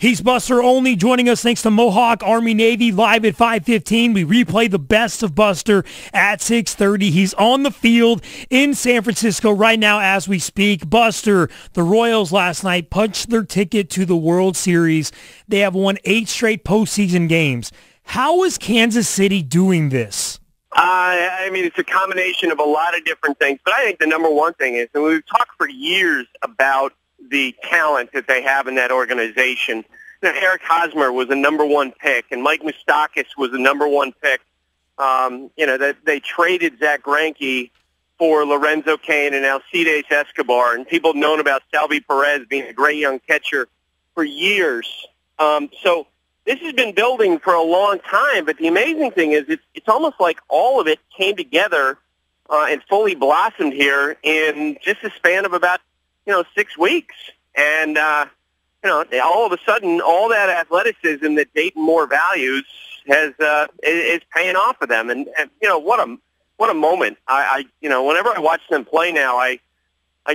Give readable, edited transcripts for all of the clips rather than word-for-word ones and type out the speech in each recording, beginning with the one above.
He's Buster Olney, joining us thanks to Mohawk Army Navy, live at 5:15. We replay the best of Buster at 6:30. He's on the field in San Francisco right now as we speak. Buster, the Royals last night punched their ticket to the World Series. They have won 8 straight postseason games. How is Kansas City doing this? I mean, it's a combination of a lot of different things, but I think the number one thing is, and we've talked for years about the talent that they have in that organization. Eric Hosmer was a number 1 pick, and Mike Moustakas was a number 1 pick. That they traded Zach Greinke for Lorenzo Cain and Alcides Escobar, and people have known about Salvi Perez being a great young catcher for years. So this has been building for a long time, but the amazing thing is it's almost like all of it came together and fully blossomed here in just a span of about 6 weeks. And, all of a sudden, all that athleticism that Dayton Moore values is paying off for them. And what a moment. Whenever I watch them play now, I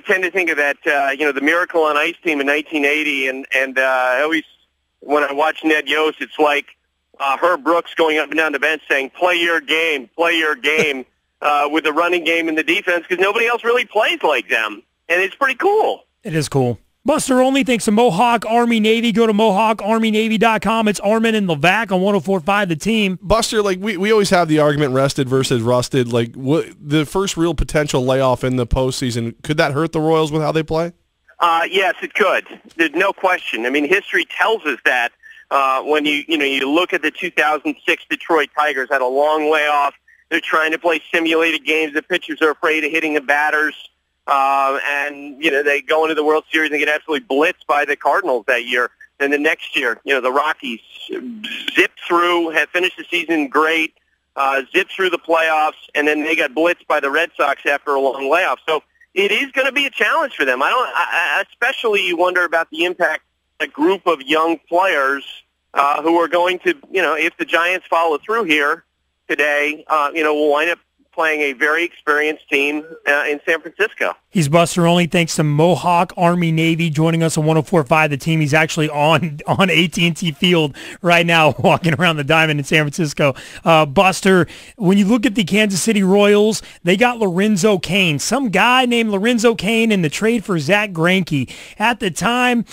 tend to think of that, the Miracle on Ice team in 1980. And I always, when I watch Ned Yost, it's like Herb Brooks going up and down the bench saying, play your game, with the running game and the defense, because nobody else really plays like them. And it's pretty cool. It is cool. Buster Olney, thanks to Mohawk Army Navy. Go to MohawkArmyNavy.com. It's Armen and Levack on 104.5 The Team. Buster, we always have the argument rested versus rusted. The first real potential layoff in the postseason, could that hurt the Royals with how they play? Yes, it could. There's no question. I mean, history tells us that when you look at the 2006 Detroit Tigers, had a long layoff. They're trying to play simulated games. The pitchers are afraid of hitting the batters. They go into the World Series and get absolutely blitzed by the Cardinals that year. Then the next year, the Rockies zipped through, had finished the season great, zipped through the playoffs, and then they got blitzed by the Red Sox after a long layoff. So it is going to be a challenge for them. Especially you wonder about the impact a group of young players who are going to, if the Giants follow through here today, will wind up playing a very experienced team in San Francisco. He's Buster Olney, thanks to Mohawk Army Navy, joining us on 104.5 The Team. He's actually on AT&T Field right now, walking around the diamond in San Francisco. Buster, when you look at the Kansas City Royals, they got Lorenzo Cain, some guy named Lorenzo Cain in the trade for Zach Greinke. At the time,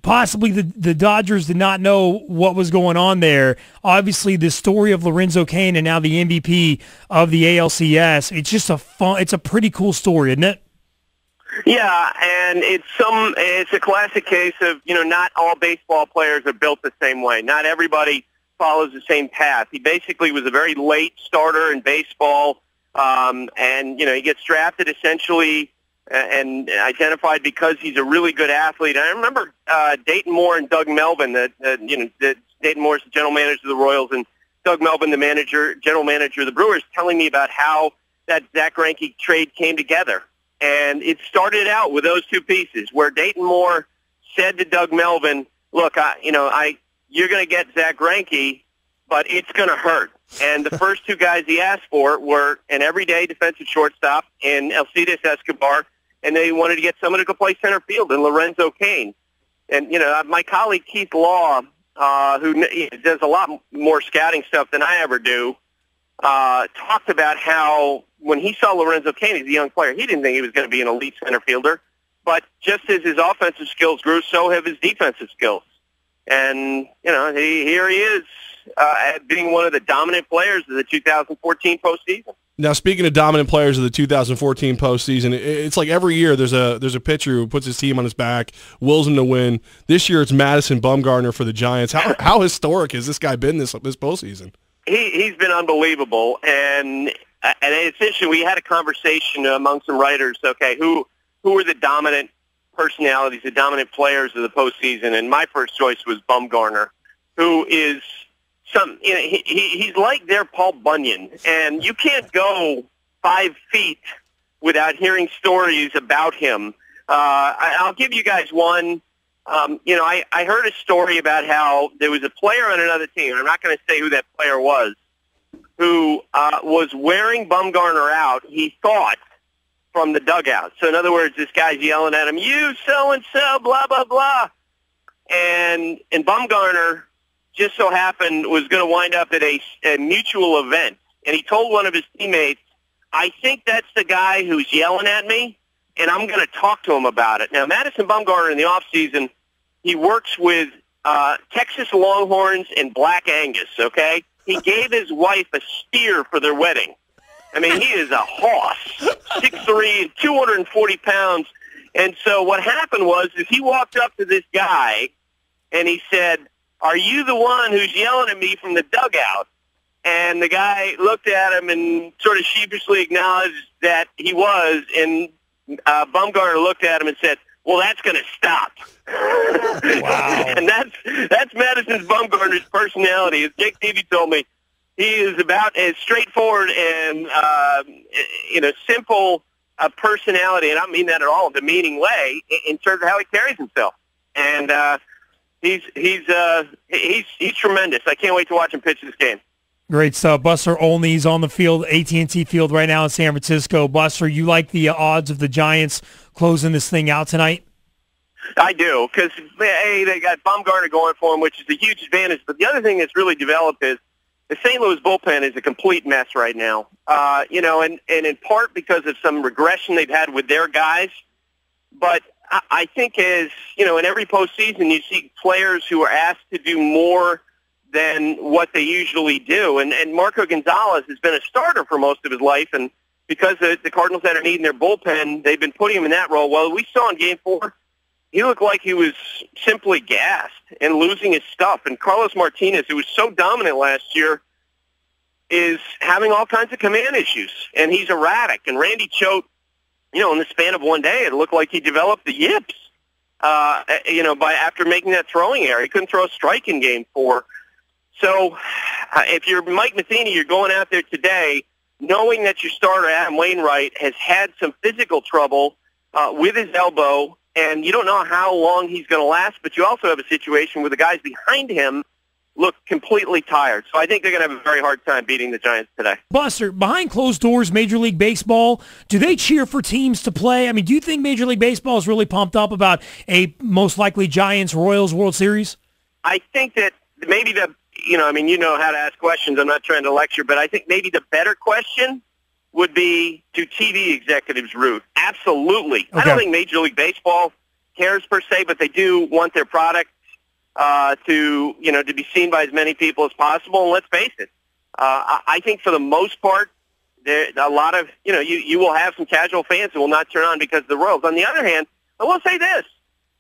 possibly the Dodgers did not know what was going on there. Obviously, the story of Lorenzo Cain and now the MVP of the ALCS, it's a pretty cool story, isn't it? Yeah, and it's a classic case of, not all baseball players are built the same way. Not everybody follows the same path. He basically was a very late starter in baseball, and he gets drafted essentially and identified because he's a really good athlete. And I remember Dayton Moore and Doug Melvin, Dayton Moore's the general manager of the Royals, and Doug Melvin, the general manager of the Brewers, telling me about how that Zach Greinke trade came together. And it started out with those two pieces, where Dayton Moore said to Doug Melvin, "Look, you're going to get Zach Greinke, but it's going to hurt." And the first two guys he asked for were an everyday defensive shortstop in Alcides Escobar, and they wanted to get someone who could play center field in Lorenzo Cain. And, my colleague Keith Law, who does a lot more scouting stuff than I ever do, talked about how when he saw Lorenzo Cain as a young player, he didn't think he was going to be an elite center fielder. But just as his offensive skills grew, so have his defensive skills. And, here he is, being one of the dominant players of the 2014 postseason. Now, speaking of dominant players of the 2014 postseason, it's like every year there's a pitcher who puts his team on his back, wills him to win. This year it's Madison Bumgarner for the Giants. How historic has this guy been this postseason? He's been unbelievable, and it's interesting. We had a conversation among some writers. Okay, who are the dominant personalities, the dominant players of the postseason? And my first choice was Bumgarner, who is he's like their Paul Bunyan, and you can't go 5 feet without hearing stories about him. I'll give you guys one. I heard a story about how there was a player on another team, and I'm not going to say who that player was, who was wearing Bumgarner out, he thought, from the dugout. So in other words, this guy's yelling at him, "You so-and-so, blah, blah, blah." and Bumgarner just so happened was going to wind up at a mutual event, and he told one of his teammates, "I think that's the guy who's yelling at me, and I'm going to talk to him about it." Now, Madison Bumgarner in the offseason, he works with Texas Longhorns and Black Angus, okay? He gave his wife a steer for their wedding. I mean, he is a hoss, 6'3", 240 pounds. And so what happened was is he walked up to this guy, and he said, "Are you the one who's yelling at me from the dugout?" And the guy looked at him and sort of sheepishly acknowledged that he was, and Bumgarner looked at him and said, "Well, that's going to stop." Wow. And that's Madison Bumgarner's personality. As Jake Davey told me, he is about as straightforward and simple a personality, and I don't mean that at all in a demeaning way, in terms of how he carries himself. And he's tremendous. I can't wait to watch him pitch this game. Great stuff. Buster Olney's on the field, AT&T Field right now in San Francisco. Buster, you like the odds of the Giants closing this thing out tonight? I do, because, hey, they got Bumgarner going for them, which is a huge advantage. But the other thing that's really developed is the St. Louis bullpen is a complete mess right now. And in part because of some regression they've had with their guys. But I think in every postseason you see players who are asked to do more than what they usually do. And Marco Gonzalez has been a starter for most of his life, and because the Cardinals had a need in their bullpen, they've been putting him in that role. Well, we saw in Game 4, he looked like he was simply gassed and losing his stuff. And Carlos Martinez, who was so dominant last year, is having all kinds of command issues, and he's erratic. And Randy Choate, in the span of one day, it looked like he developed the yips, after making that throwing error. He couldn't throw a strike in Game 4. So if you're Mike Matheny, you're going out there today knowing that your starter, Adam Wainwright, has had some physical trouble with his elbow, and you don't know how long he's going to last, but you also have a situation where the guys behind him look completely tired. So I think they're going to have a very hard time beating the Giants today. Buster, behind closed doors, Major League Baseball, do they cheer for teams to play? I mean, do you think Major League Baseball is really pumped up about a most likely Giants-Royals World Series? I think that maybe you know how to ask questions. I'm not trying to lecture, but I think maybe the better question would be, do TV executives root? Absolutely. Okay. I don't think Major League Baseball cares per se, but they do want their product to be seen by as many people as possible. And let's face it, I think for the most part, there a lot of you will have some casual fans who will not turn on because of the Royals. On the other hand, I will say this: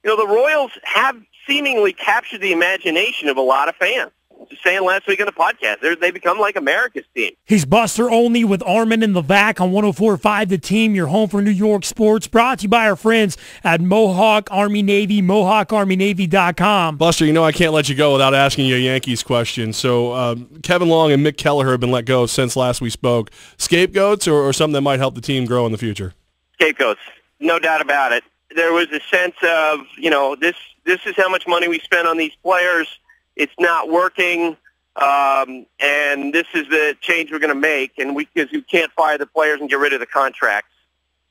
the Royals have seemingly captured the imagination of a lot of fans. Just saying last week on the podcast, they become like America's team. He's Buster Olney with Armen and Levack on 104.5 The Team, your home for New York sports, brought to you by our friends at Mohawk Army Navy, MohawkArmyNavy.com. Buster, I can't let you go without asking you a Yankees question. So Kevin Long and Mick Kelleher have been let go since last we spoke. Scapegoats or something that might help the team grow in the future? Scapegoats, no doubt about it. There was a sense of, this is how much money we spent on these players. It's not working, and this is the change we're going to make, and because you can't fire the players and get rid of the contracts.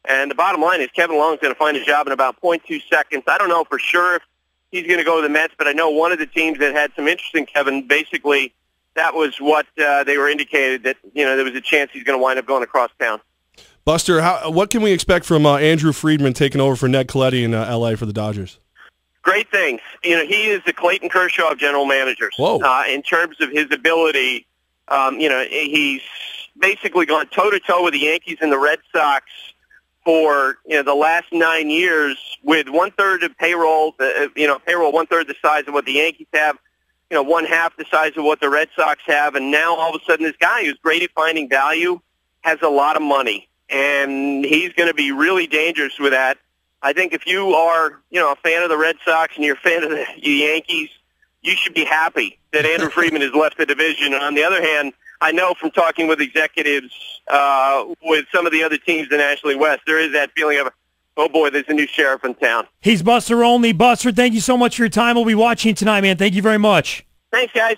And the bottom line is Kevin Long's going to find a job in about 0.2 seconds. I don't know for sure if he's going to go to the Mets, but I know one of the teams that had some interest in Kevin, basically that was what they were indicated, that there was a chance he's going to wind up going across town. Buster, what can we expect from Andrew Friedman taking over for Ned Colletti in L.A. for the Dodgers? Great things. He is the Clayton Kershaw of general managers. Whoa. In terms of his ability, he's basically gone toe-to-toe with the Yankees and the Red Sox for the last 9 years with one-third of payroll, payroll one-third the size of what the Yankees have, one-half the size of what the Red Sox have, and now all of a sudden this guy who's great at finding value has a lot of money, and he's going to be really dangerous with that. I think if you are, a fan of the Red Sox and you're a fan of the Yankees, you should be happy that Andrew Friedman has left the division. And on the other hand, I know from talking with executives with some of the other teams in the National League West, there is that feeling of, oh boy, there's a new sheriff in town. He's Buster Olney. Buster, thank you so much for your time. We'll be watching tonight, man. Thank you very much. Thanks, guys.